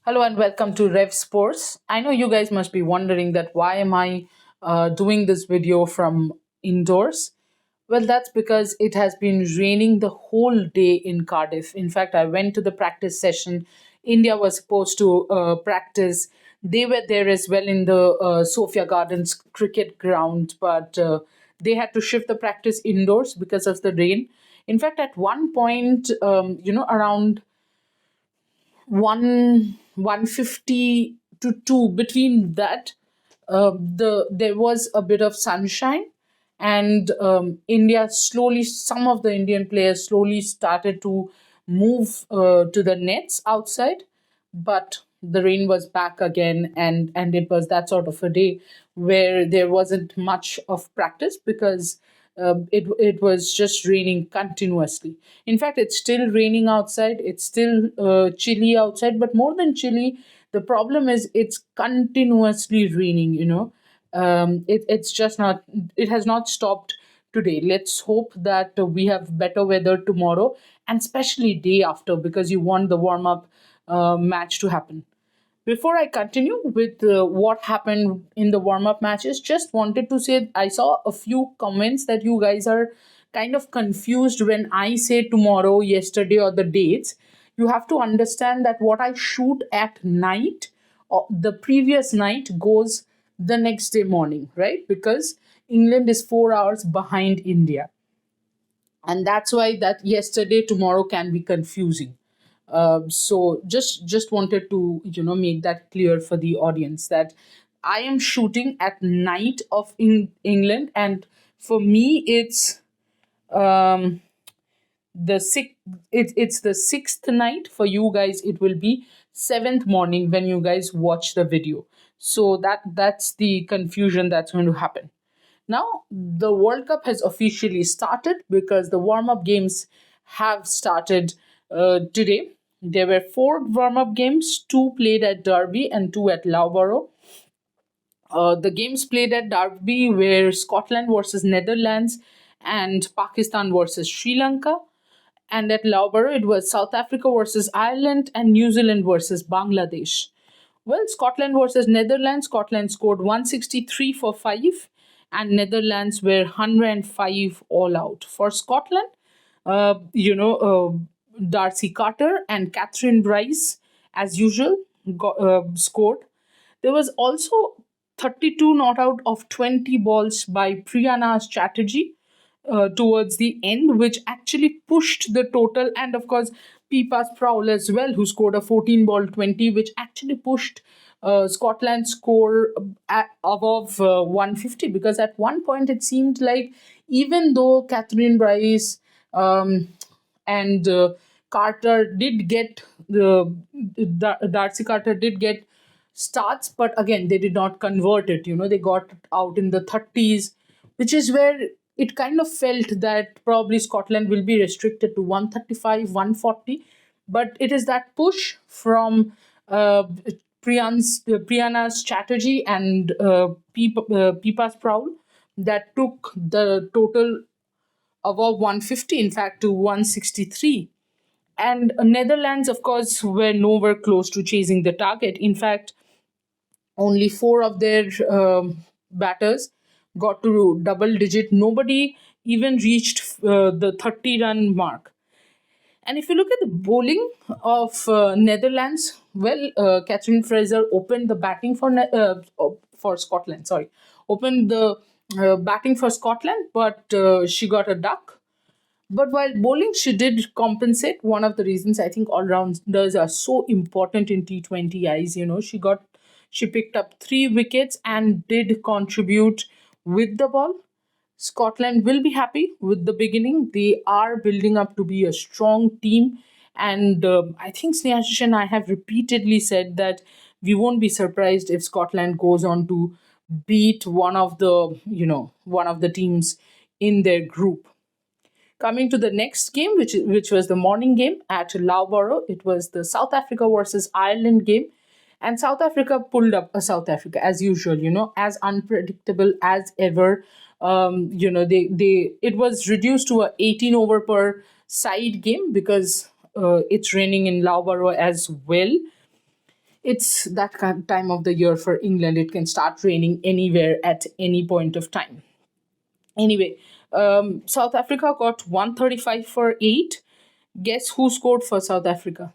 Hello and welcome to Rev Sports. I know you guys must be wondering that why am I doing this video from indoors? Well, that's because it has been raining the whole day in Cardiff. In fact, I went to the practice session. India was supposed to practice. They were there as well in the Sophia Gardens cricket ground, but they had to shift the practice indoors because of the rain. In fact, at one point, around 150 to 2 between that there was a bit of sunshine, and India slowly, some of the Indian players slowly started to move to the nets outside, but the rain was back again, and it was that sort of a day where there wasn't much of practice because it was just raining continuously. In fact, it's still raining outside. It's still chilly outside, but more than chilly, the problem is it's continuously raining. It's just not. It has not stopped today. Let's hope that we have better weather tomorrow, and especially day after, because you want the warm up match to happen. Before I continue with what happened in the warm up matches, just wanted to say I saw a few comments that you guys are kind of confused when I say tomorrow, yesterday, or the dates. You have to understand that what I shoot at night or the previous night goes the next day morning, right? Because England is 4 hours behind India, and that's why that yesterday tomorrow can be confusing. So just wanted to make that clear for the audience that I am shooting at night of England, and for me um, the sixth. It's the sixth night. For you guys, it will be seventh morning when you guys watch the video. So that's the confusion that's going to happen. Now, the World Cup has officially started because the warm up games have started today. There were four warm up games, two played at Derby and two at Loughborough. The games played at Derby were Scotland versus Netherlands and Pakistan versus Sri Lanka. And at Loughborough, it was South Africa versus Ireland and New Zealand versus Bangladesh. Well, Scotland versus Netherlands, Scotland scored 163 for 5, and Netherlands were 105 all out. For Scotland, Darcy Carter and Catherine Bryce, as usual, scored. There was also 32 not out of 20 balls by Priyana Chatterjee towards the end, which actually pushed the total, and of course, Pipa's Prowl as well, who scored a 14 ball 20, which actually pushed Scotland's score above 150, because at one point it seemed like even though Catherine Bryce and Carter did get Darcy Carter did get starts, but again they did not convert it. They got out in the 30s, which is where it kind of felt that probably Scotland will be restricted to 135, 140. But it is that push from Priyana's Chatterjee and Pipa's Prowl that took the total above 150, in fact, to 163. And Netherlands, of course, were nowhere close to chasing the target. In fact, only four of their batters got to double digit. Nobody even reached the 30-run mark. And if you look at the bowling of Netherlands, well, Catherine Fraser opened the batting for Scotland. Sorry, opened the batting for Scotland, but she got a duck. But while bowling, she did compensate. One of the reasons I think all rounders are so important in T20 eyes, she picked up 3 wickets and did contribute with the ball. Scotland will be happy with the beginning. They are building up to be a strong team. And I think Snehajish and I have repeatedly said that we won't be surprised if Scotland goes on to beat one of the teams in their group. Coming to the next game, which was the morning game at Loughborough, it was the South Africa versus Ireland game. And South Africa pulled up South Africa as usual, as unpredictable as ever. They it was reduced to a 18 over per side game because it's raining in Loughborough as well. It's that kind of time of the year for England. It can start raining anywhere at any point of time. Anyway, South Africa got 135 for 8. Guess who scored for South Africa?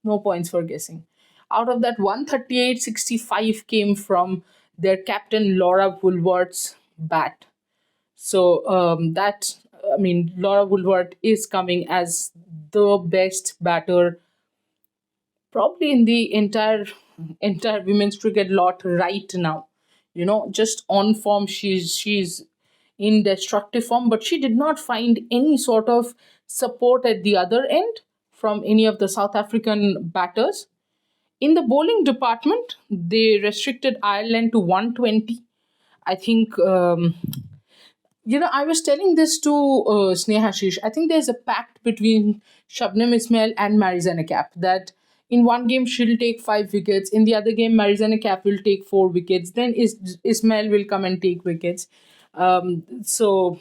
No points for guessing. Out of that 138, 65 came from their captain Laura Woolward's bat. So I mean, Laura Wolvaardt is coming as the best batter probably in the entire women's cricket lot right now. Just on form, she's in destructive form, but she did not find any sort of support at the other end from any of the South African batters. In the bowling department, they restricted Ireland to 120. I think I was telling this to Snehashish. I think there's a pact between Shabnam Ismail and Marizanne Cap that in one game she'll take 5 wickets, in the other game Marizanne Cap will take 4 wickets, then Ismail will come and take wickets. So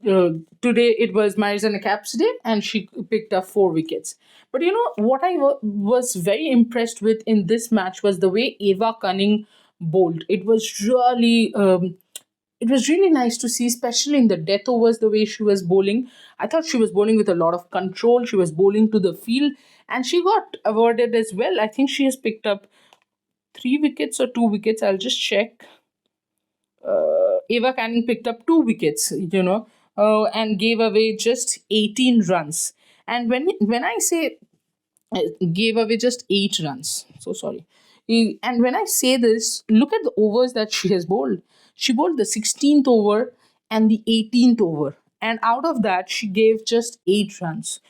today it was Marizanne Cap's day, and she picked up 4 wickets. But what I was very impressed with in this match was the way Eva Cunning bowled. It was really nice to see, especially in the death overs, the way she was bowling. I thought she was bowling with a lot of control. She was bowling to the field, and she got awarded as well. I think she has picked up 3 wickets or 2 wickets. I'll just check. Eva Canning picked up 2 wickets, and gave away just 18 runs. And when I say gave away just 8 runs. So sorry. And when I say this, look at the overs that she has bowled. She bowled the 16th over and the 18th over. And out of that, she gave just 8 runs.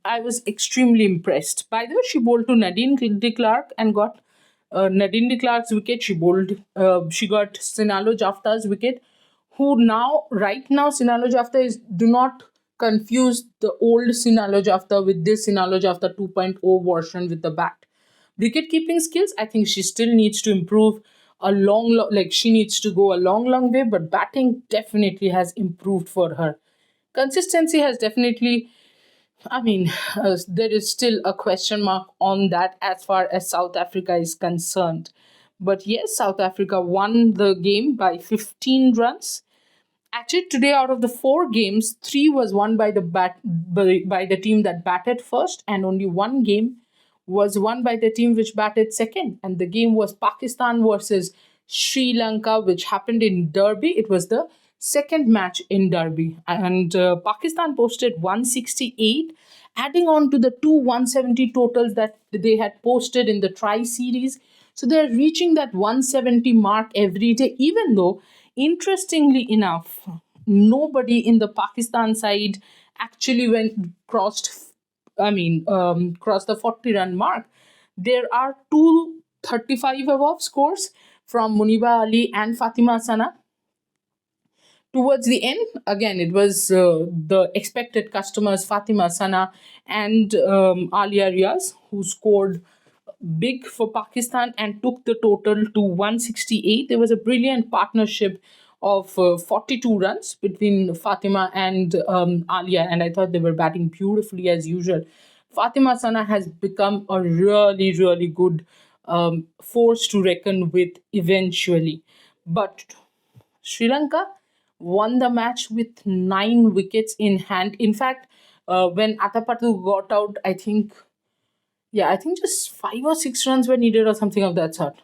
I was extremely impressed. By the way, she bowled to Nadine de Klerk and got Nadine de Klerk's wicket. She got Sinalo Jafta's wicket, who right now, Sinalo Jafta is, do not confuse the old Sinalo Jafta with this Sinalo Jafta 2.0 version with the bat. Wicket keeping skills, I think she still needs to improve like she needs to go a long way, but batting definitely has improved for her. Consistency has definitely, I mean, there is still a question mark on that as far as South Africa is concerned. But yes, South Africa won the game by 15 runs. Actually, today out of the 4 games, 3 was won by the team that batted first, and only one game was won by the team which batted second. And the game was Pakistan versus Sri Lanka, which happened in Derby. It was the second match in Derby, and Pakistan posted 168, adding on to the two 170 totals that they had posted in the Tri Series. So they're reaching that 170 mark every day, even though, interestingly enough, nobody in the Pakistan side actually crossed the 40-run mark. There are two 35 above scores from Muniba Ali and Fatima Sana. Towards the end, again, it was the expected customers, Fatima Sana and Alia Riaz, who scored big for Pakistan and took the total to 168. There was a brilliant partnership of 42 runs between Fatima and Alia, and I thought they were batting beautifully as usual. Fatima Sana has become a really, really good force to reckon with eventually. But Sri Lanka won the match with 9 wickets in hand. In fact, when Athapaththu got out, I think just 5 or 6 runs were needed or something of that sort.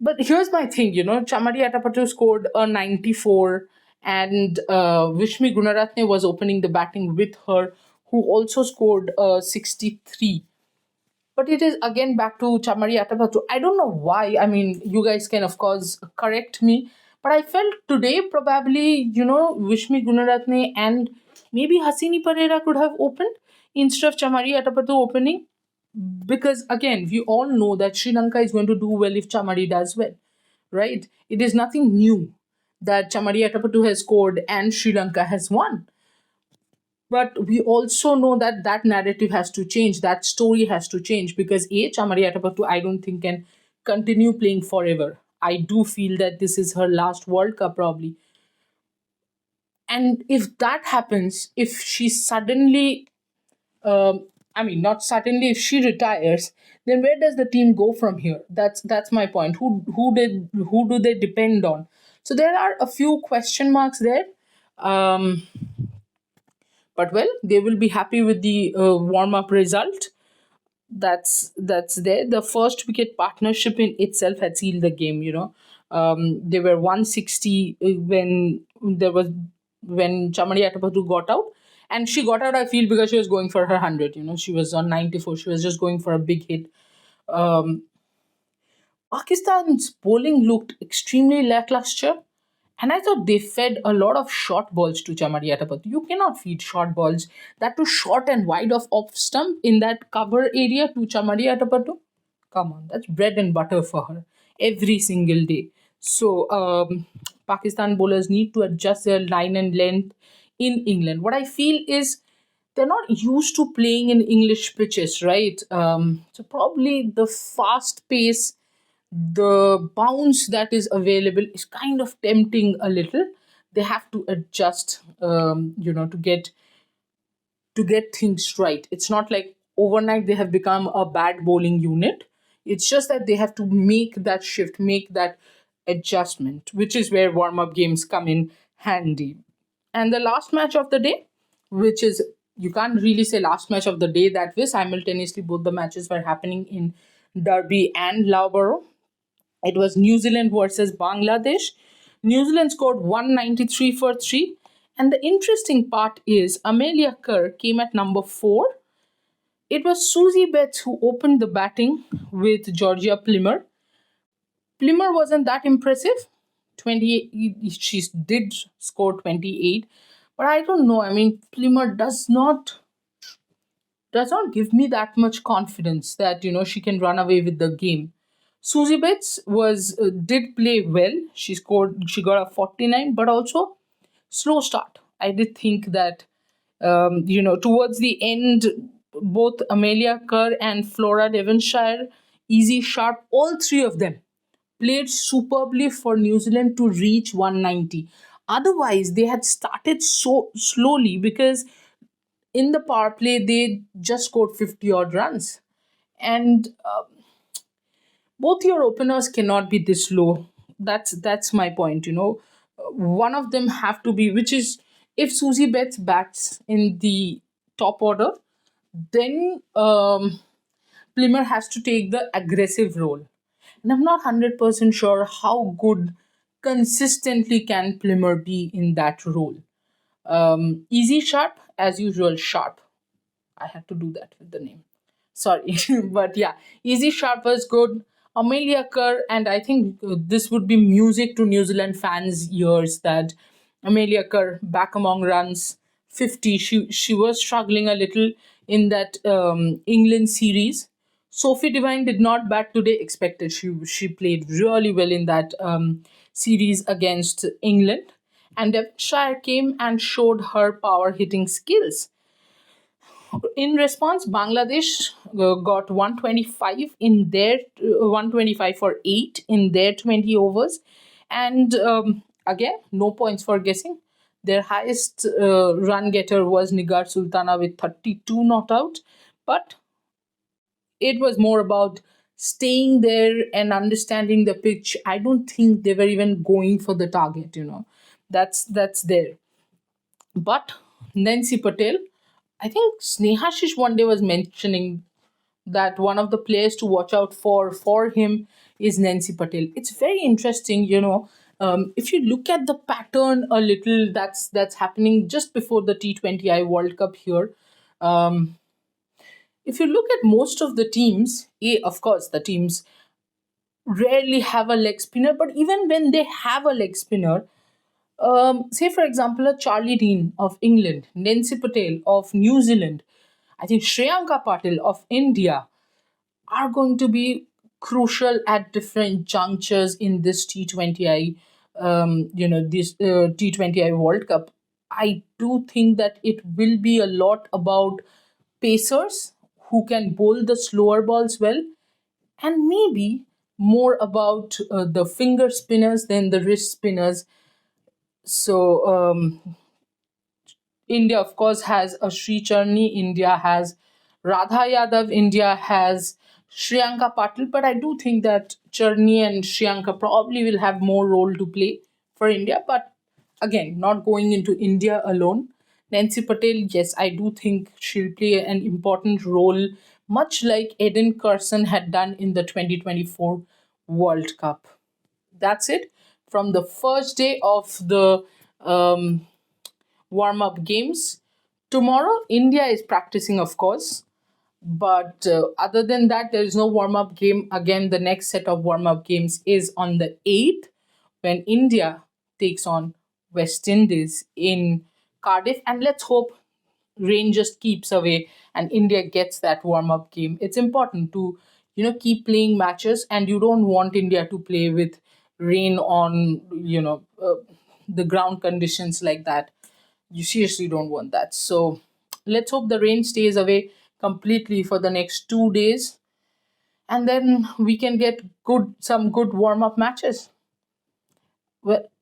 But here's my thing, Chamari Athapaththu scored a 94, and Vishmi Gunaratne was opening the batting with her, who also scored a 63. But it is again back to Chamari Athapaththu. I don't know why. I mean, you guys can, of course, correct me. But I felt today probably, Vishmi Gunaratne and maybe Hasini Pereira could have opened instead of Chamari Athapaththu opening. Because again, we all know that Sri Lanka is going to do well if Chamari does well, right? It is nothing new that Chamari Athapaththu has scored and Sri Lanka has won. But we also know that that narrative has to change, that story has to change, because Chamari Athapaththu, I don't think, can continue playing forever. I do feel that this is her last World Cup probably. And if that happens, if she suddenly, I mean, not suddenly. If she retires, then where does the team go from here? That's my point. Who do they depend on? So there are a few question marks there. Um, but well, they will be happy with the warm up result. That's there. The first wicket partnership in itself had sealed the game. They were 160 when Chamari Athapaththu got out, and she got out. I feel because she was going for her 100. She was on 94. She was just going for a big hit. Um, Pakistan's bowling looked extremely lackluster. And I thought they fed a lot of short balls to Chamari Athapaththu. You cannot feed short balls, that too short and wide of off stump in that cover area to Chamari Athapaththu. Come on, that's bread and butter for her every single day. So Pakistan bowlers need to adjust their line and length in England. What I feel is they're not used to playing in English pitches, right? So probably the fast pace, the bounce that is available is kind of tempting a little. They have to adjust, to get things right. It's not like overnight they have become a bad bowling unit. It's just that they have to make that shift, make that adjustment, which is where warm up games come in handy. And the last match of the day, which is, you can't really say last match of the day that way, simultaneously both the matches were happening in Derby and Loughborough. It was New Zealand versus Bangladesh. New Zealand scored 193 for 3. And the interesting part is Amelia Kerr came at number 4. It was Susie Betts who opened the batting with Georgia Plimmer. Plimmer wasn't that impressive. 28, she did score 28. But I don't know. I mean, Plimmer does not give me that much confidence that she can run away with the game. Susie Betts was did play well. She got a 49, but also slow start. I did think that towards the end, both Amelia Kerr and Flora Devonshire, Easy Sharp, all three of them played superbly for New Zealand to reach 190. Otherwise, they had started so slowly because in the power play they just scored 50 odd runs. And both your openers cannot be this low. That's my point. One of them have to be, which is if Susie Betts bats in the top order, then Plimmer has to take the aggressive role. And I'm not 100% sure how good consistently can Plimmer be in that role. Easy Sharp, as usual, Sharp. I had to do that with the name. Sorry, but yeah, Easy Sharp was good. Amelia Kerr, and I think this would be music to New Zealand fans' ears that Amelia Kerr back among runs, 50. She was struggling a little in that England series. Sophie Devine did not bat today. Expected. She played really well in that series against England, and Devonshire came and showed her power hitting skills. In response, Bangladesh got 125 in their 125 for 8 in their 20 overs, and again, no points for guessing. Their highest run getter was Nigar Sultana with 32 not out, but it was more about staying there and understanding the pitch. I don't think they were even going for the target. That's there. But Nancy Patel, I think Snehashish one day was mentioning that one of the players to watch out for him is Nancy Patel. It's very interesting, if you look at the pattern a little that's happening just before the T20I World Cup here. If you look at most of the teams, of course, the teams rarely have a leg spinner, but even when they have a leg spinner, say for example, a Charlie Dean of England, Nancy Patel of New Zealand, I think Shreyanka Patil of India are going to be crucial at different junctures in this T20I, this T20I World Cup. I do think that it will be a lot about pacers who can bowl the slower balls well, and maybe more about the finger spinners than the wrist spinners. So India, of course, has a Sri Charni. India has Radha Yadav, India has Shriyanka Patil, but I do think that Charni and Shriyanka probably will have more role to play for India. But again, not going into India alone. Nancy Patel, yes, I do think she'll play an important role, much like Eden Carson had done in the 2024 World Cup. That's it. From the first day of the um, warm up games. Tomorrow, India is practicing, of course. But other than that, there is no warm up game. Again, the next set of warm up games is on the 8th when India takes on West Indies in Cardiff. And let's hope rain just keeps away and India gets that warm up game. It's important to, keep playing matches, and you don't want India to play with rain on, the ground conditions like that. You seriously don't want that. So let's hope the rain stays away completely for the next 2 days, and then we can get some good warm up matches.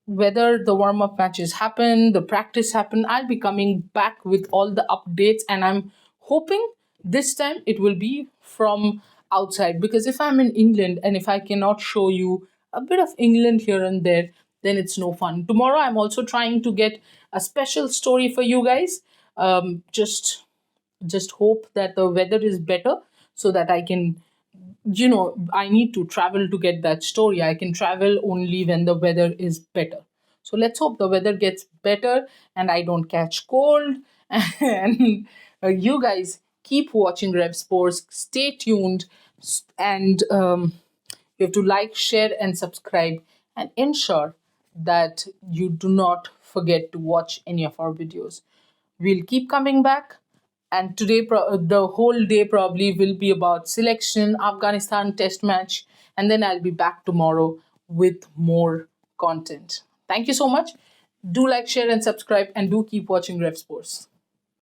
Whether the warm up matches happen, the practice happen, I'll be coming back with all the updates, and I'm hoping this time it will be from outside, because if I'm in England and if I cannot show you a bit of England here and there, then it's no fun. Tomorrow, I'm also trying to get a special story for you guys. Just hope that the weather is better so that I can, I need to travel to get that story. I can travel only when the weather is better. So let's hope the weather gets better and I don't catch cold. And you guys keep watching Rev Sports. Stay tuned, and you have to like, share, and subscribe, and ensure that you do not forget to watch any of our videos. We'll keep coming back, and today, the whole day probably will be about selection, Afghanistan test match, and then I'll be back tomorrow with more content. Thank you so much. Do like, share, and subscribe, and do keep watching Rev Sports.